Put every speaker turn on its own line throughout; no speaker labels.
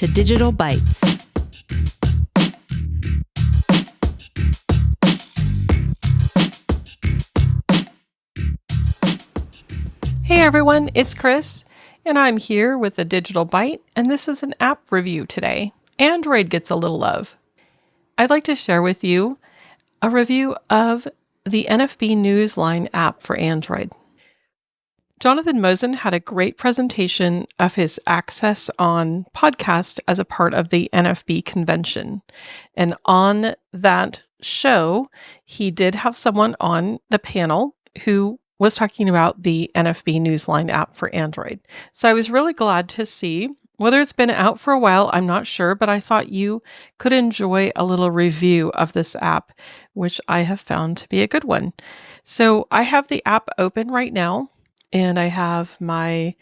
to Digital Bytes.
Hey everyone, it's Chris, and I'm here with a Digital Byte, and this is an app review today. Android gets a little love. I'd like to share with you a review of the NFB Newsline app for Android. Jonathan Mosen had a great presentation of his Access On podcast as a part of the NFB convention. And on that show, he did have someone on the panel who was talking about the NFB Newsline app for Android. So I was really glad to see, whether it's been out for a while, I'm not sure, but I thought you could enjoy a little review of this app, which I have found to be a good one. So I have the app open right now, and I have my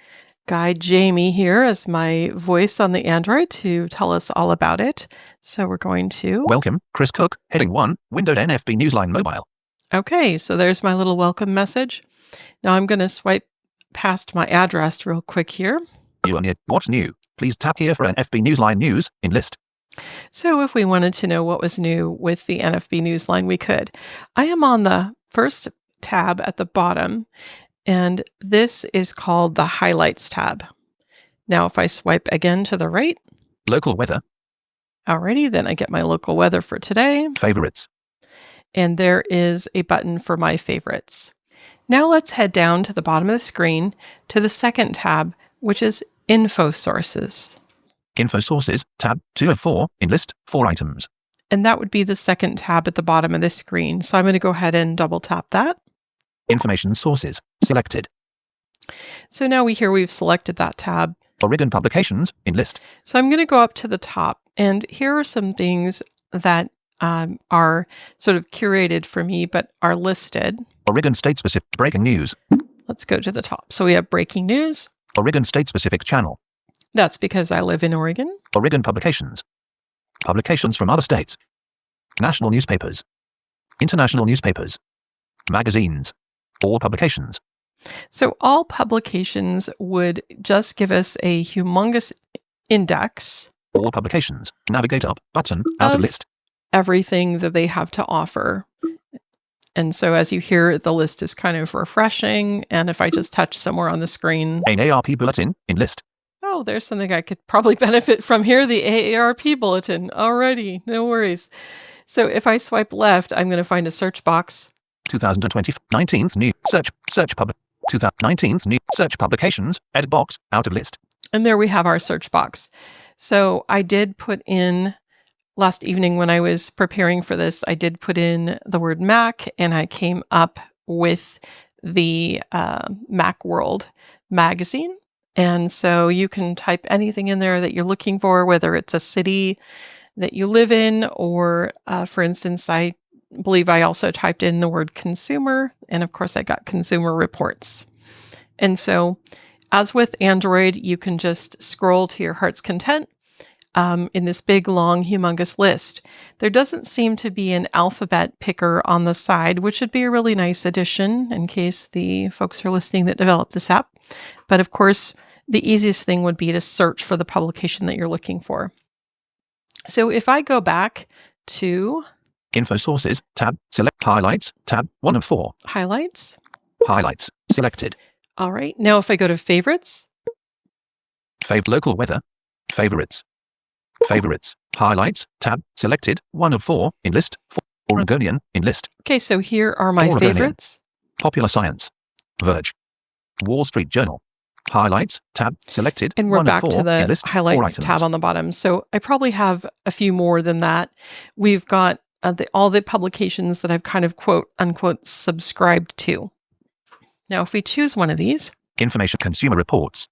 guy Jamie here as my voice on the Android to tell us all about it. So we're going to...
Welcome, Chris Cook, heading 1, Windows NFB Newsline Mobile.
Okay, so there's my little welcome message. Now I'm going to swipe past my address real quick here.
What's new? Please tap here for NFB Newsline news in list.
So if we wanted to know what was new with the NFB Newsline, we could. I am on the first tab at the bottom, and this is called the Highlights tab. Now if I swipe again to the right.
Local weather.
Alrighty, then I get my local weather for today.
Favorites.
And there is a button for my favorites. Now let's head down to the bottom of the screen to the second tab, which is Info Sources.
Info Sources, tab 2 of 4, in list, 4 items.
And that would be the second tab at the bottom of the screen. So I'm going to go ahead and double tap that.
Information Sources, selected.
So now we've selected that tab.
Oregon Publications, in list.
So I'm going to go up to the top, and here are some things that are sort of curated for me, but are listed.
Oregon State-specific breaking news.
Let's go to the top. So we have breaking news.
Oregon State-specific channel.
That's because I live in Oregon.
Oregon Publications. Publications from other states. National newspapers. International newspapers. Magazines. All publications.
So all publications would just give us a humongous index.
All publications. Navigate up, button, out of list.
Everything that they have to offer. And so as you hear, the list is kind of refreshing. And if I just touch somewhere on the screen.
An AARP bulletin, in list.
Oh, there's something I could probably benefit from here, the AARP bulletin. Alrighty, no worries. So if I swipe left, I'm going to find a search box.
2020 19th new search 2019th new search publications, edit box, out of list.
And there we have our search box. So I did put in, last evening when I was preparing for this, I did put in the word Mac, and I came up with the Macworld magazine. And so you can type anything in there that you're looking for, whether it's a city that you live in, or for instance, I believe I also typed in the word consumer, and of course I got consumer reports. And so as with Android, you can just scroll to your heart's content in this big, long, humongous list. There doesn't seem to be an alphabet picker on the side, which would be a really nice addition in case the folks are listening that developed this app. But of course, the easiest thing would be to search for the publication that you're looking for. So if I go back to
Info Sources, tab, select Highlights, tab 1 of 4.
Highlights.
Highlights, selected.
All right. Now if I go to Favorites.
Local weather. Favorites. Favorites. Highlights, tab, selected, 1 of 4, in list, 4. Oregonian, in list.
Okay, so here are my
Oregonian.
favorites.
Popular Science. Verge. Wall Street Journal. Highlights, tab, selected,
and we're
1
back
of 4,
to the
list,
Highlights tab on the bottom. So I probably have a few more than that. We've got all the publications that I've kind of quote unquote subscribed to. Now, if we choose one of these.
Information Consumer Reports.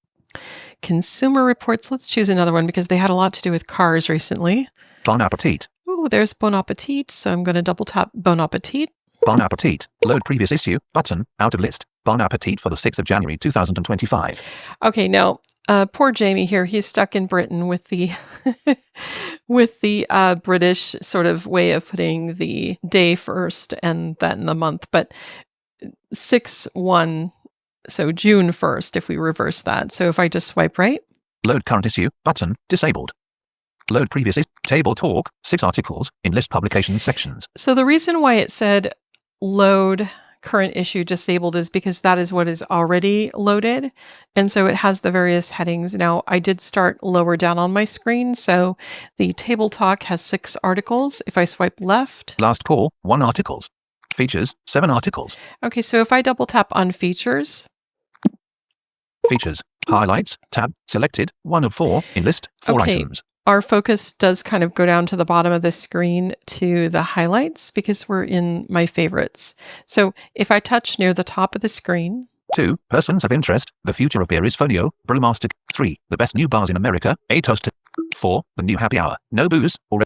Consumer Reports. Let's choose another one because they had a lot to do with cars recently.
Bon Appetit.
Oh, there's Bon Appetit. So I'm going to double tap Bon Appetit.
Bon Appetit. Load previous issue. Button. Out of list. Bon Appetit for the 6th of January 2025.
Okay, now, poor Jamie here. He's stuck in Britain with the with the British sort of way of putting the day first and then the month. But 6/1, so June 1st, if we reverse that. So if I just swipe right.
Load current issue. Button. Disabled. Load previous table talk, 6 articles in list publication sections.
So the reason why it said load current issue disabled is because that is what is already loaded. And so it has the various headings. Now, I did start lower down on my screen. So the table talk has 6 articles. If I swipe left.
Last call, 1 articles. Features, 7 articles.
Okay, so if I double tap on features.
Features, highlights, tab, selected, 1 of 4 in list, 4 items.
Our focus does kind of go down to the bottom of the screen to the highlights because we're in my favorites. So if I touch near the top of the screen.
2. Persons of interest. The future of beer is Folio, Brewmaster. 3. The best new bars in America. A toast. 4. The new happy hour. No booze. Or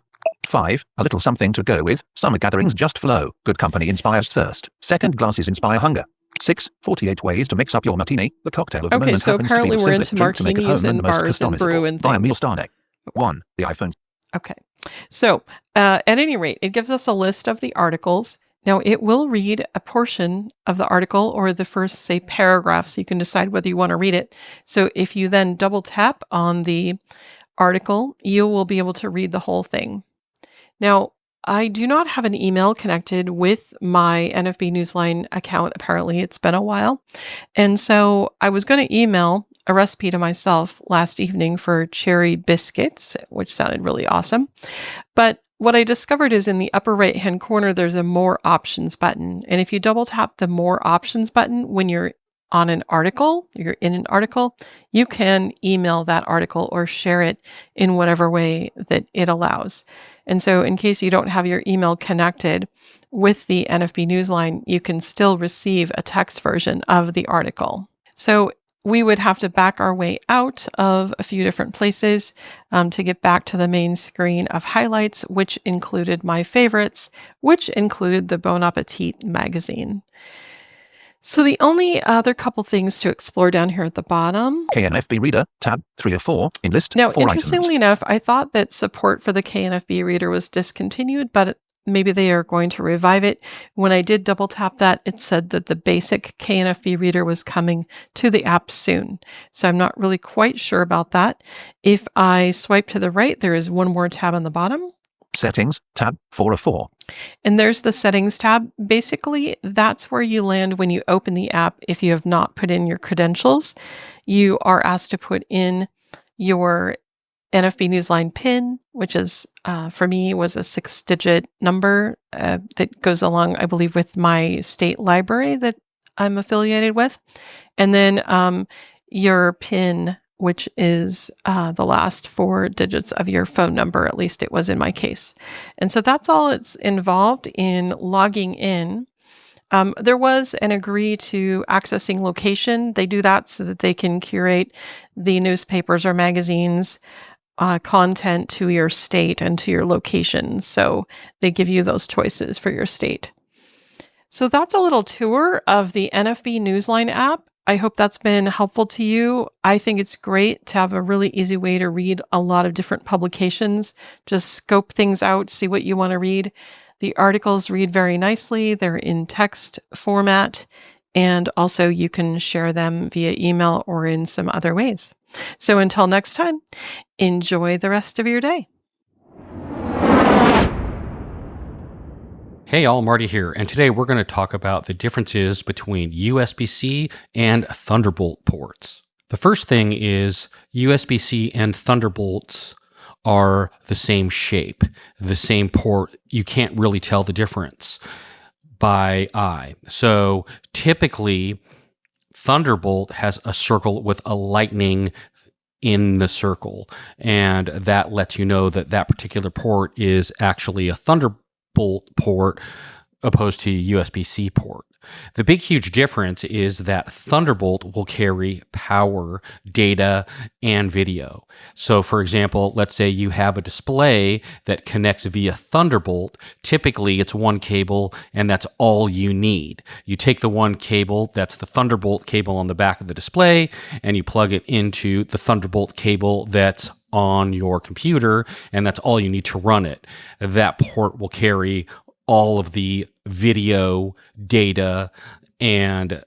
5. A little something to go with. Summer gatherings just flow. Good company inspires thirst. Second glasses inspire hunger. 6. 48 ways to mix up your martini. The cocktail of the moment.
Okay, so apparently we're into martinis and bars and brew and things.
Meal star deck. 1. The iPhone.
Okay. So at any rate, it gives us a list of the articles. Now, it will read a portion of the article or the first, say, paragraph, so you can decide whether you want to read it. So if you then double tap on the article, you will be able to read the whole thing. Now, I do not have an email connected with my NFB Newsline account. Apparently, it's been a while. And so I was going to email a recipe to myself last evening for cherry biscuits, which sounded really awesome. But what I discovered is in the upper right-hand corner, there's a More Options button. And if you double tap the More Options button when you're on an article, you're in an article, you can email that article or share it in whatever way that it allows. And so in case you don't have your email connected with the NFB Newsline, you can still receive a text version of the article. So we would have to back our way out of a few different places to get back to the main screen of highlights, which included my favorites, which included the Bon Appetit magazine. So the only other couple things to explore down here at the bottom.
KNFB Reader, tab 3 of 4 in list.
Now,
4
interestingly enough, I thought that support for the KNFB Reader was discontinued, but maybe they are going to revive it. When I did double tap that, it said that the basic KNFB Reader was coming to the app soon. So I'm not really quite sure about that. If I swipe to the right, there is one more tab on the bottom.
Settings, tab 4 of 4.
And there's the Settings tab. Basically, that's where you land when you open the app. If you have not put in your credentials, you are asked to put in your NFB Newsline PIN, which is, for me, was a 6-digit number that goes along, I believe, with my state library that I'm affiliated with. And then your PIN, which is the last 4 digits of your phone number, at least it was in my case. And so that's all it's involved in logging in. There was an agree to accessing location. They do that so that they can curate the newspapers or magazines content to your state and to your location. So they give you those choices for your state. So that's a little tour of the NFB Newsline app. I hope that's been helpful to you. I think it's great to have a really easy way to read a lot of different publications. Just scope things out, see what you want to read. The articles read very nicely. They're in text format. And also you can share them via email or in some other ways. So until next time, enjoy the rest of your day.
Hey all, Marty here, and today we're going to talk about the differences between USB-C and Thunderbolt ports. The first thing is USB-C and Thunderbolts are the same shape, the same port. You can't really tell the difference by eye. So typically, Thunderbolt has a circle with a lightning in the circle, and that lets you know that that particular port is actually a Thunderbolt port opposed to USB-C port. The big, huge difference is that Thunderbolt will carry power, data, and video. So, for example, let's say you have a display that connects via Thunderbolt. Typically, it's one cable, and that's all you need. You take the one cable, that's the Thunderbolt cable on the back of the display, and you plug it into the Thunderbolt cable that's on your computer, and that's all you need to run it. That port will carry all of the video, data, and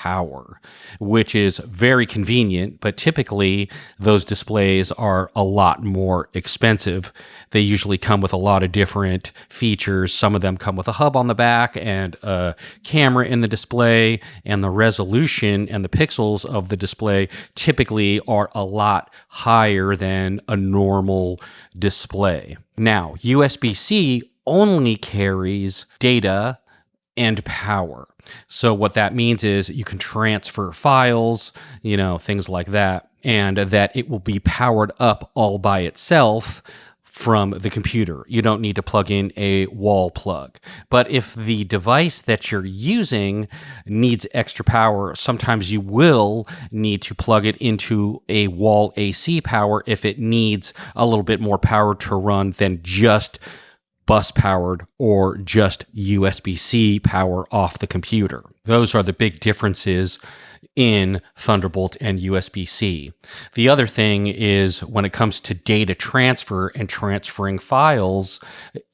power, which is very convenient, but typically those displays are a lot more expensive. They usually come with a lot of different features. Some of them come with a hub on the back and a camera in the display, and the resolution and the pixels of the display typically are a lot higher than a normal display. Now, USB-C only carries data and power. So what that means is you can transfer files, things like that, and that it will be powered up all by itself from the computer. You don't need to plug in a wall plug. But if the device that you're using needs extra power, sometimes you will need to plug it into a wall AC power if it needs a little bit more power to run than just bus powered or just USB-C power off the computer. Those are the big differences in Thunderbolt and USB-C. The other thing is when it comes to data transfer and transferring files,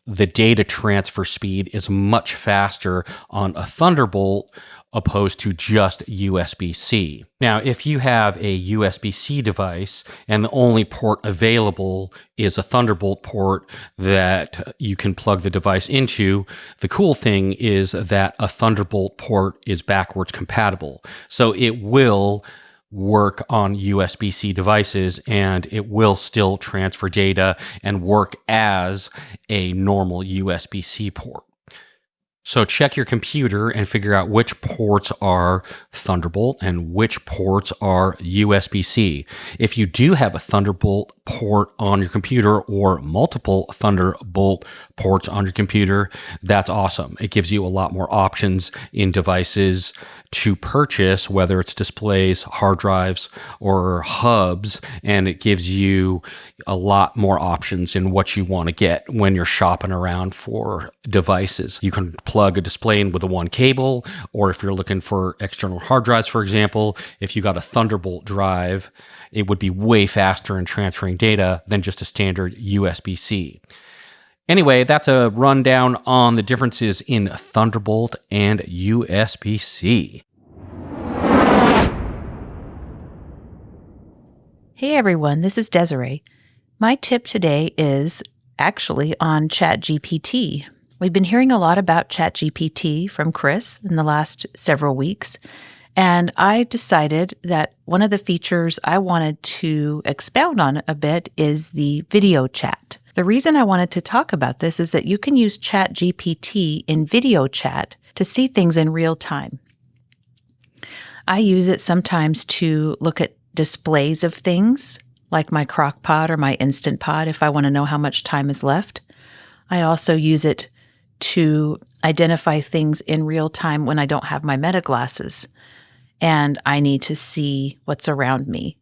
the data transfer speed is much faster on a Thunderbolt opposed to just USB-C. Now, if you have a USB-C device and the only port available is a Thunderbolt port that you can plug the device into, the cool thing is that a Thunderbolt port is backwards compatible. So it will work on USB-C devices and it will still transfer data and work as a normal USB-C port. So check your computer and figure out which ports are Thunderbolt and which ports are USB-C. If you do have a Thunderbolt port on your computer or multiple Thunderbolt ports on your computer, that's awesome. It gives you a lot more options in devices to purchase, whether it's displays, hard drives, or hubs, and it gives you a lot more options in what you want to get when you're shopping around for devices. You can plug a display in with a one cable, or if you're looking for external hard drives, for example, if you got a Thunderbolt drive, it would be way faster in transferring data than just a standard USB-C. Anyway, that's a rundown on the differences in Thunderbolt and USB-C.
Hey everyone, this is Desiree. My tip today is actually on ChatGPT. We've been hearing a lot about ChatGPT from Chris in the last several weeks, and I decided that one of the features I wanted to expound on a bit is the video chat. The reason I wanted to talk about this is that you can use ChatGPT in video chat to see things in real time. I use it sometimes to look at displays of things, like my crock pot or my Instant Pot, if I want to know how much time is left. I also use it to identify things in real time when I don't have my meta glasses and I need to see what's around me.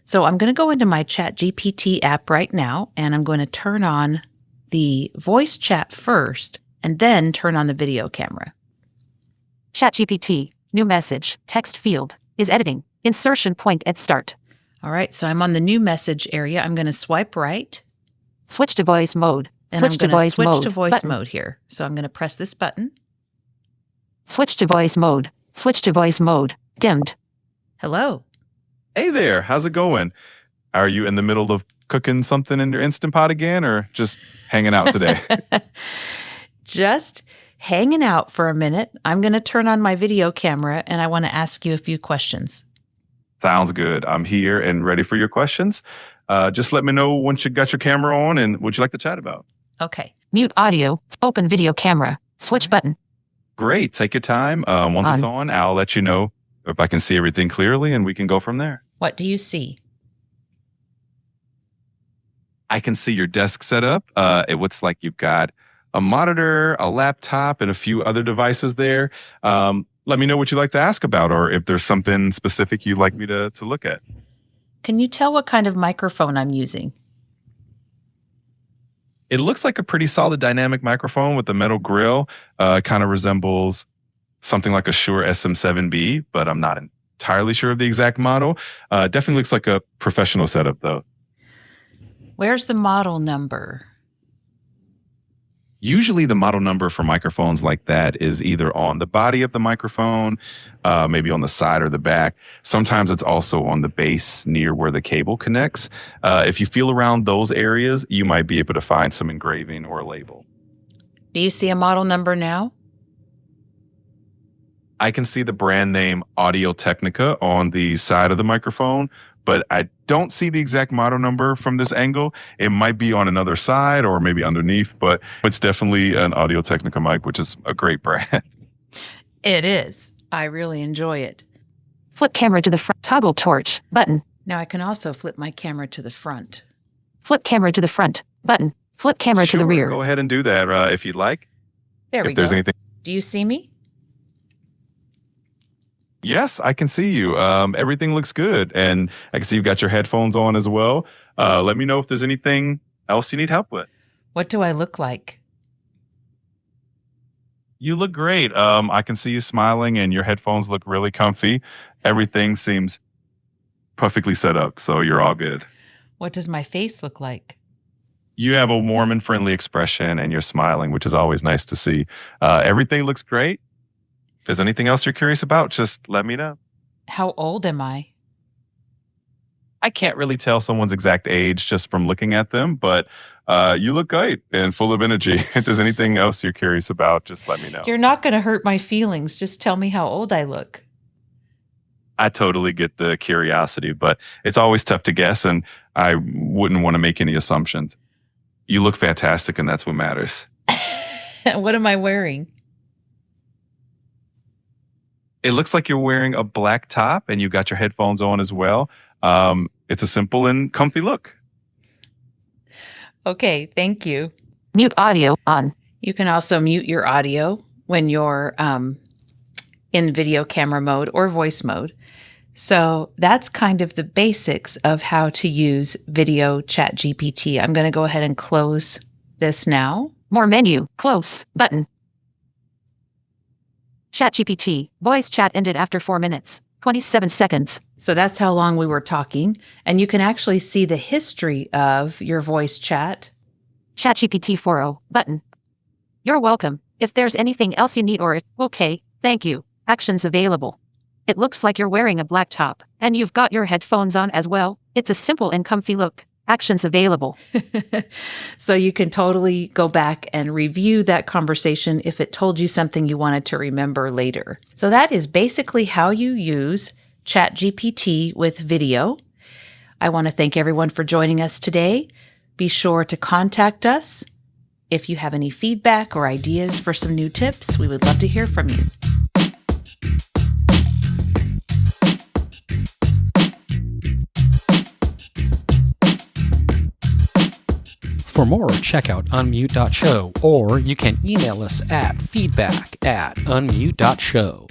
So I'm going to go into my ChatGPT app right now, and I'm going to turn on the voice chat first and then turn on the video camera.
ChatGPT, new message, text field, is editing, insertion point at start.
All right, so I'm on the new message area. I'm going to swipe right.
Switch to voice mode.
And
Switch to voice mode.
Switch to voice
button.
mode here. So I'm going to press this button.
Switch to voice mode. Switch to voice mode. Dimmed.
Hello.
Hey there, how's it going? Are you in the middle of cooking something in your Instant Pot again, or just hanging out today?
Just hanging out for a minute. I'm going to turn on my video camera, and I want to ask you a few questions.
Sounds good. I'm here and ready for your questions. Just let me know once you got your camera on and what you'd like to chat about.
Okay.
Mute audio. Open video camera. Switch button.
Great. Take your time. Once it's on, I'll let you know if I can see everything clearly, and we can go from there.
What do you see?
I can see your desk setup. It looks like you've got a monitor, a laptop, and a few other devices there. Let me know what you'd like to ask about, or if there's something specific you'd like me to look at.
Can you tell what kind of microphone I'm using?
It looks like a pretty solid dynamic microphone with a metal grill. Kind of resembles something like a Shure SM7B, but I'm not entirely sure of the exact model. Definitely looks like a professional setup, though.
Where's the model number?
Usually the model number for microphones like that is either on the body of the microphone, maybe on the side or the back. Sometimes it's also on the base near where the cable connects. If you feel around those areas, you might be able to find some engraving or a label.
Do you see a model number now?
I can see the brand name Audio-Technica on the side of the microphone, but I don't see the exact model number from this angle. It might be on another side or maybe underneath, but it's definitely an Audio-Technica mic, which is a great brand.
It is. I really enjoy it.
Flip camera to the front. Toggle torch. Button.
Now I can also flip my camera to the front.
Flip camera to the front. Button. Flip camera to the
Sure,
rear.
Go ahead and do that if you'd like.
There we
If there's
go.
anything.
Do you see me?
Yes, I can see you. Everything looks good. And I can see you've got your headphones on as well. Let me know if there's anything else you need help with.
What do I look like?
You look great. I can see you smiling and your headphones look really comfy. Everything seems perfectly set up, so you're all good.
What does my face look like?
You have a warm and friendly expression and you're smiling, which is always nice to see. Everything looks great. If there's anything else you're curious about, just let me know.
How old am I?
I can't really tell someone's exact age just from looking at them, but you look great and full of energy. If there's anything else you're curious about, just let me know.
You're not going to hurt my feelings. Just tell me how old I look.
I totally get the curiosity, but it's always tough to guess, and I wouldn't want to make any assumptions. You look fantastic, and that's what matters.
What am I wearing?
It looks like you're wearing a black top, and you got your headphones on as well. It's a simple and comfy look.
Okay, thank you.
Mute audio on.
You can also mute your audio when you're in video camera mode or voice mode. So that's kind of the basics of how to use video ChatGPT. I'm going to go ahead and close this now.
More menu. Close. Button. ChatGPT. Voice chat ended after 4 minutes. 27 seconds.
So that's how long we were talking. And you can actually see the history of your voice chat.
ChatGPT 4.0. Button. You're welcome. If there's anything else you need okay, thank you. Actions available. It looks like you're wearing a black top, and you've got your headphones on as well. It's a simple and comfy look. Actions available.
So you can totally go back and review that conversation if it told you something you wanted to remember later. So that is basically how you use ChatGPT with video. I want to thank everyone for joining us today. Be sure to contact us if you have any feedback or ideas for some new tips. We would love to hear from you.
For more, check out unmute.show, or you can email us at feedback@unmute.show.